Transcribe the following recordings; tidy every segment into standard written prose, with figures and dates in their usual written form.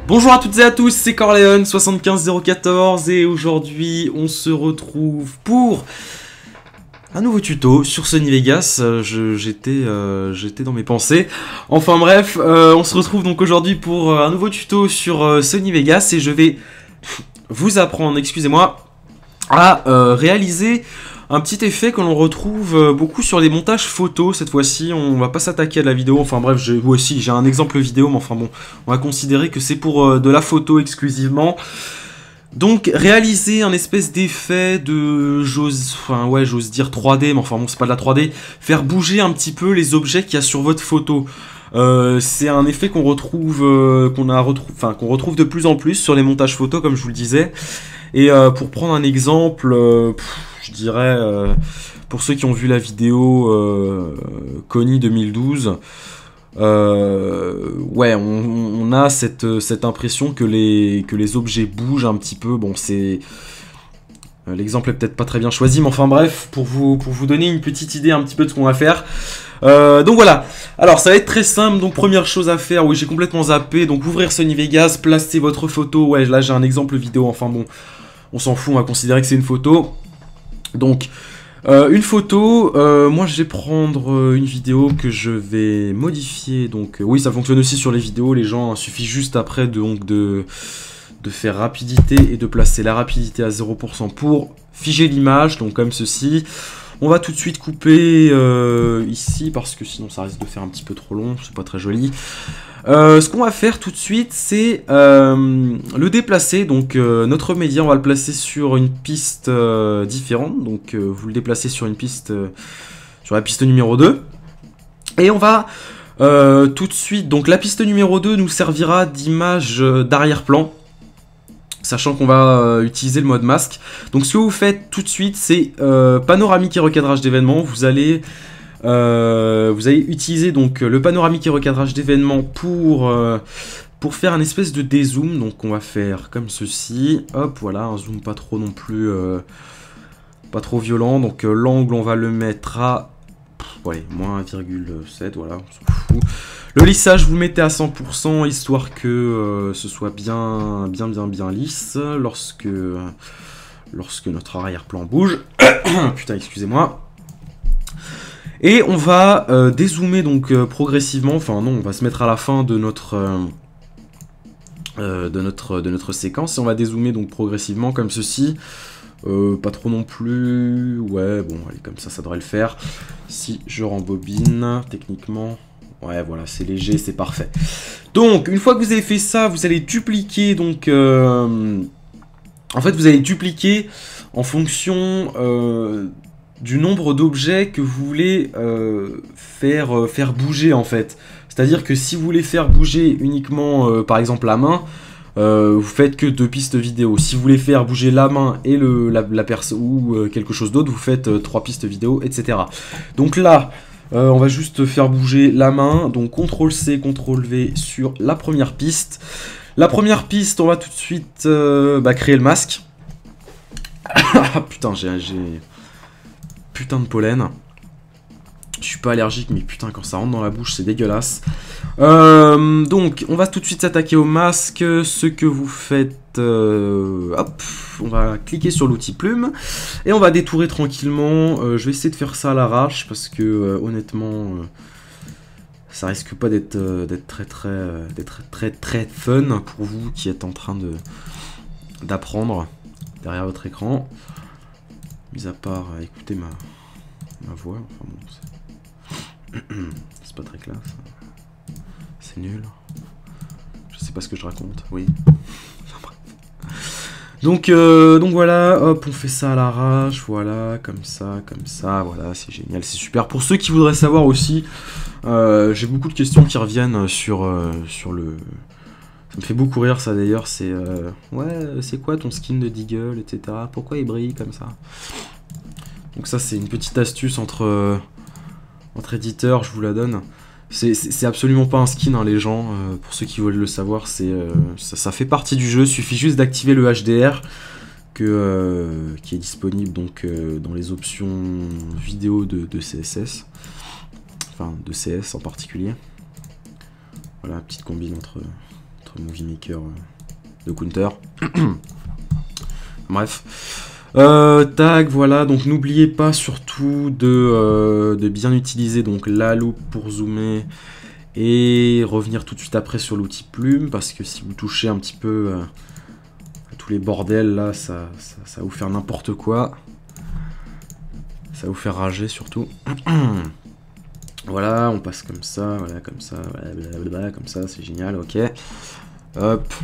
Bonjour à toutes et à tous, c'est Corleone75014 et aujourd'hui on se retrouve pour un nouveau tuto sur Sony Vegas. J'étais dans mes pensées. Enfin bref, on se retrouve donc aujourd'hui pour un nouveau tuto sur Sony Vegas et je vais vous apprendre, excusez-moi, à réaliser un petit effet que l'on retrouve beaucoup sur les montages photos. Cette fois-ci, on va pas s'attaquer à de la vidéo. Enfin bref, j'ai un exemple vidéo, mais enfin bon, on va considérer que c'est pour de la photo exclusivement. Donc réaliser un espèce d'effet de, j'ose dire 3D, mais enfin bon, c'est pas de la 3D. Faire bouger un petit peu les objets qu'il y a sur votre photo. C'est un effet qu'on retrouve, qu'on retrouve de plus en plus sur les montages photos, comme je vous le disais. Et pour prendre un exemple, je dirais, pour ceux qui ont vu la vidéo Connie 2012, ouais, on a cette impression que les objets bougent un petit peu. Bon, c'est... l'exemple est peut-être pas très bien choisi, mais enfin bref, pour vous donner une petite idée un petit peu de ce qu'on va faire. Donc voilà, alors ça va être très simple. Donc première chose à faire, oui j'ai complètement zappé, donc ouvrir Sony Vegas, placer votre photo. Ouais, là j'ai un exemple vidéo, enfin bon, on s'en fout, on va considérer que c'est une photo. Donc une photo, moi je vais prendre une vidéo que je vais modifier. Donc oui, ça fonctionne aussi sur les vidéos, les gens, il suffit juste après de faire rapidité et de placer la rapidité à 0% pour figer l'image, donc comme ceci. On va tout de suite couper ici parce que sinon ça risque de faire un petit peu trop long, c'est pas très joli. Ce qu'on va faire tout de suite, c'est le déplacer. Donc notre média, on va le placer sur une piste différente. Donc vous le déplacez sur une piste, sur la piste numéro 2. Et on va tout de suite, donc la piste numéro 2 nous servira d'image d'arrière-plan, sachant qu'on va utiliser le mode masque. Donc ce que vous faites tout de suite, c'est panoramique et recadrage d'événements. Vous allez utiliser donc le panoramique et recadrage d'événements pour faire un espèce de dézoom. Donc on va faire comme ceci. Hop, voilà, un zoom pas trop non plus, pas trop violent. Donc l'angle, on va le mettre à ouais, moins 1,7, voilà, on s'en fout. Le lissage, vous le mettez à 100%, histoire que ce soit bien lisse lorsque notre arrière-plan bouge. Putain, excusez-moi. Et on va dézoomer donc progressivement, enfin non, on va se mettre à la fin de notre séquence, et on va dézoomer donc progressivement comme ceci. Pas trop non plus, ouais, bon, allez, comme ça devrait le faire. Si je rembobine, techniquement, ouais, voilà, c'est léger, c'est parfait. Donc, une fois que vous avez fait ça, vous allez dupliquer, donc, en fait, vous allez dupliquer en fonction du nombre d'objets que vous voulez faire bouger, en fait. C'est-à-dire que si vous voulez faire bouger uniquement, par exemple, la main, vous faites que 2 pistes vidéo. Si vous voulez faire bouger la main et la personne ou quelque chose d'autre, vous faites 3 pistes vidéo, etc. Donc là, on va juste faire bouger la main. Donc CTRL-C, CTRL-V sur la première piste. La première piste, on va tout de suite créer le masque. Ah putain, j'ai putain de pollen. Je suis pas allergique, mais putain, quand ça rentre dans la bouche, c'est dégueulasse. Donc, on va tout de suite s'attaquer au masque. Ce que vous faites, hop, on va cliquer sur l'outil plume et on va détourer tranquillement. Je vais essayer de faire ça à l'arrache parce que honnêtement, ça risque pas d'être très fun pour vous qui êtes en train d'apprendre derrière votre écran. Mis à part écouter ma voix, enfin bon, c'est pas très classe. C'est nul. Je sais pas ce que je raconte, oui. Donc voilà, hop, on fait ça à l'arrache, voilà, comme ça, voilà, c'est génial, c'est super. Pour ceux qui voudraient savoir aussi, j'ai beaucoup de questions qui reviennent sur le... Ça me fait beaucoup rire ça d'ailleurs, c'est... ouais, c'est quoi ton skin de Deagle, etc. Pourquoi il brille comme ça? Donc ça c'est une petite astuce entre éditeurs, je vous la donne. C'est absolument pas un skin, hein, les gens, pour ceux qui veulent le savoir, ça fait partie du jeu, il suffit juste d'activer le HDR qui est disponible donc dans les options vidéo de CSS, enfin de CS en particulier. Voilà, petite combine entre notre movie maker de counter. Bref. Tac, voilà, donc n'oubliez pas surtout de bien utiliser donc la loupe pour zoomer et revenir tout de suite après sur l'outil plume, parce que si vous touchez un petit peu à tous les bordels là, ça va vous faire n'importe quoi. Ça va vous faire rager surtout. Voilà, on passe comme ça, voilà, comme ça, blablabla, comme ça, c'est génial, ok. Hop.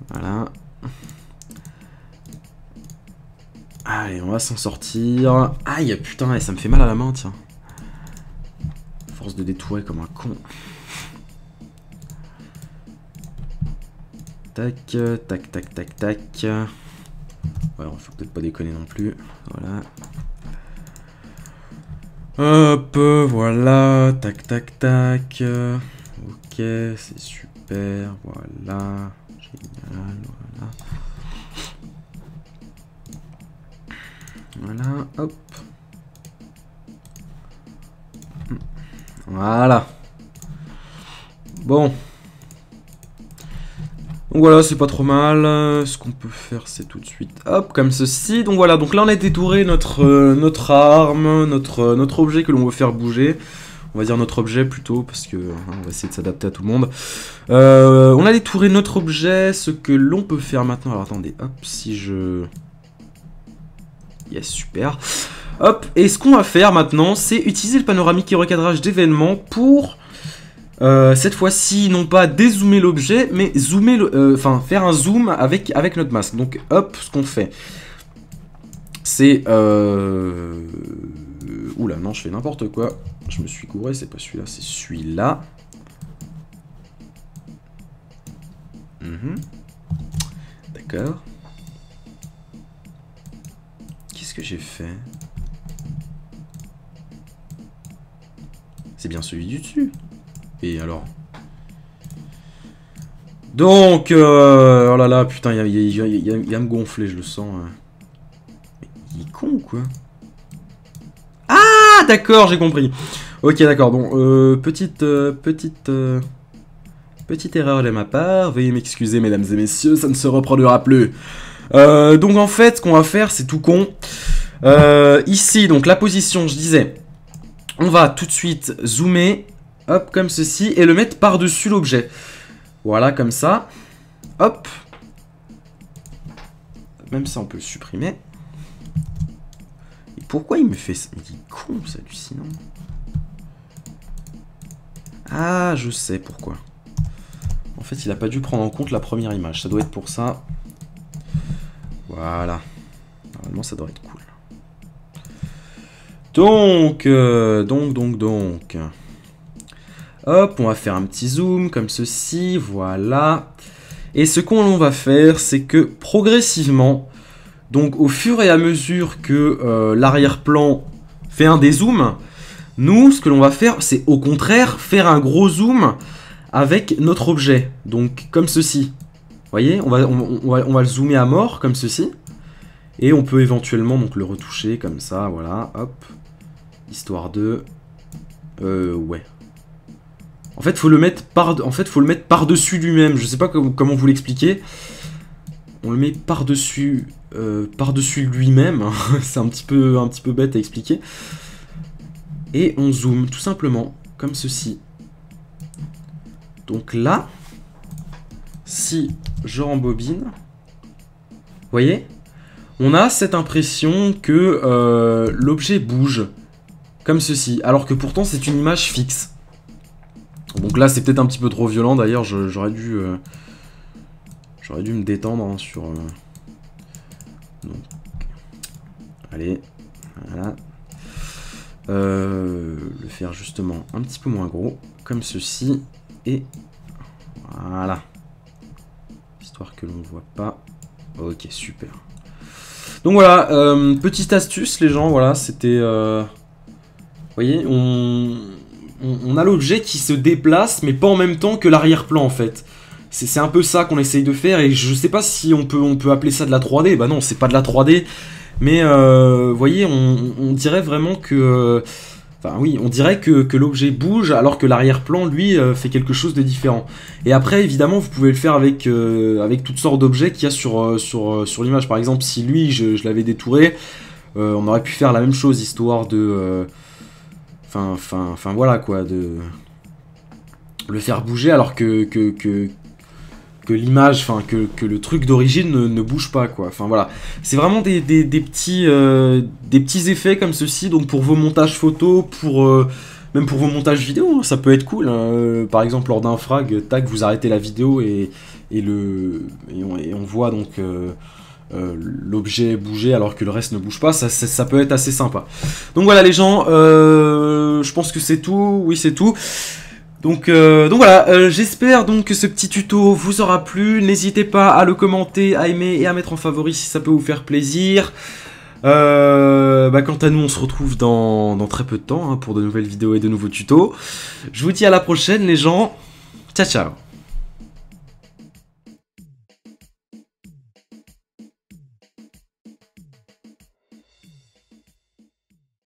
Voilà. Allez, on va s'en sortir. Aïe, putain, ça me fait mal à la main, tiens. Force de détourer comme un con. Tac, tac, tac, tac, tac. Ouais, on faut peut-être pas déconner non plus. Voilà. Hop, voilà. Tac, tac, tac. Ok, c'est super. Voilà. Génial, voilà. Voilà, hop. Voilà. Bon. Donc voilà, c'est pas trop mal. Ce qu'on peut faire, c'est tout de suite, hop, comme ceci. Donc voilà, donc là on a détouré notre arme, notre objet que l'on veut faire bouger. On va dire notre objet plutôt, parce que on va essayer de s'adapter à tout le monde. On a détouré notre objet. Ce que l'on peut faire maintenant... Alors attendez, hop, si je... Yes, super. Hop, et ce qu'on va faire maintenant, c'est utiliser le panoramique et recadrage d'événements pour... cette fois-ci, non pas dézoomer l'objet, mais zoomer enfin, faire un zoom avec notre masque. Donc, hop, ce qu'on fait, c'est... Oula, non, je fais n'importe quoi. Je me suis couré, c'est pas celui-là, c'est celui-là. D'accord. Qu'est-ce que j'ai fait? C'est bien celui du dessus. Et alors? Donc, oh là là, putain, il va me gonfler, je le sens. Mais il est con ou quoi? Ah, d'accord, j'ai compris. Ok, d'accord, bon, petite erreur de ma part. Veuillez m'excuser, mesdames et messieurs, ça ne se reproduira plus. Donc en fait, ce qu'on va faire, c'est tout con. Ici, donc la position, je disais, on va tout de suite zoomer, hop, comme ceci, et le mettre par-dessus l'objet. Voilà, comme ça. Hop. Même ça, on peut le supprimer. Et pourquoi il me fait ça? Il est con, c'est hallucinant. Ah, je sais pourquoi. En fait, il n'a pas dû prendre en compte la première image. Ça doit être pour ça. Voilà. Normalement, ça doit être cool. Donc. Hop, on va faire un petit zoom comme ceci. Voilà. Et ce qu'on va faire, c'est que progressivement, donc au fur et à mesure que l'arrière-plan fait un dézoom, nous, ce que l'on va faire, c'est au contraire faire un gros zoom avec notre objet. Donc, comme ceci. Vous voyez, on va le zoomer à mort, comme ceci. Et on peut éventuellement donc, le retoucher, comme ça, voilà, hop. Histoire de... ouais. En fait, faut le mettre par-dessus lui-même. Je sais pas comment vous l'expliquer. On le met par-dessus lui-même. C'est un petit peu bête à expliquer. Et on zoome, tout simplement, comme ceci. Donc là, si je rembobine, vous voyez, on a cette impression que l'objet bouge, comme ceci, alors que pourtant c'est une image fixe. Donc là c'est peut-être un petit peu trop violent, d'ailleurs j'aurais dû me détendre hein, sur... Donc, allez, voilà. Le faire justement un petit peu moins gros, comme ceci, et voilà. Histoire que l'on ne voit pas. Ok, super. Donc voilà, petite astuce les gens, voilà, c'était... Vous voyez, on a l'objet qui se déplace, mais pas en même temps que l'arrière-plan en fait. C'est un peu ça qu'on essaye de faire, et je sais pas si on peut appeler ça de la 3D, bah non, c'est pas de la 3D, mais vous voyez, on dirait vraiment que... Enfin oui, on dirait que l'objet bouge alors que l'arrière-plan, lui, fait quelque chose de différent. Et après, évidemment, vous pouvez le faire avec, avec toutes sortes d'objets qu'il y a sur l'image. Par exemple, si lui, je l'avais détouré, on aurait pu faire la même chose, histoire de... Enfin voilà quoi, de le faire bouger alors que l'image, enfin que le truc d'origine ne bouge pas quoi. Enfin voilà, c'est vraiment des petits effets comme ceci. Donc pour vos montages photos, même pour vos montages vidéo, hein, ça peut être cool. Hein. Par exemple lors d'un frag, tac, vous arrêtez la vidéo et on voit donc l'objet bouger alors que le reste ne bouge pas. Ça peut être assez sympa. Donc voilà les gens, je pense que c'est tout. Oui c'est tout. Donc voilà, j'espère donc que ce petit tuto vous aura plu. N'hésitez pas à le commenter, à aimer et à mettre en favori si ça peut vous faire plaisir. Quant à nous, on se retrouve dans très peu de temps hein, pour de nouvelles vidéos et de nouveaux tutos. Je vous dis à la prochaine les gens. Ciao ciao.